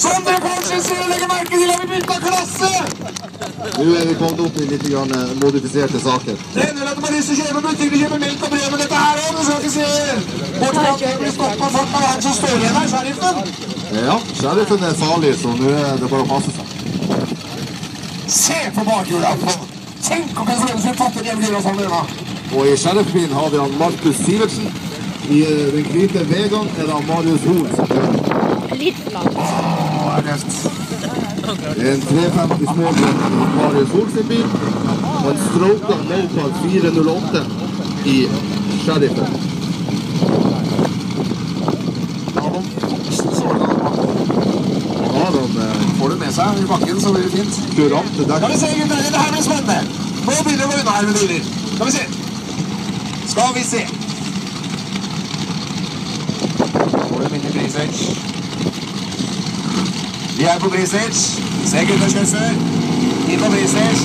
Som dere kanskje ser og legger merke til, har vi byttet klasse! Nå vi kommet opp i litt modifiserte saker. Det ender at man har lyst til å kjøpe butikk, kjøpe melk og brød med dette her også, du skal ikke se. Bortsett at blir stoppet av folk av han som står igjen her, sheriffen. Ja, sheriffen er farlig, så nå det bare å passe seg. Se på bakhjula på. Tenk om jeg får fatte det blir sånn da. Og i sheriffbilen har vi han Markus Sivertsen. I den hvite Vegan er det Marius Hoel. Litt langt. Det er en 350 småbil i Marius Hoel sin bil. Og en Stroker Mopar 408 i sheriffen. Får du med seg i bakken, så blir det fint. Kurante dekk. Skal vi se, gutter, det her blir spennende. Nå begynner det å gå unna her med biler. Skal vi se. Skal vi se. Får du min i Brisage. Vi er på Brisage. Se, gutter, kjør før. Inn på Brisage.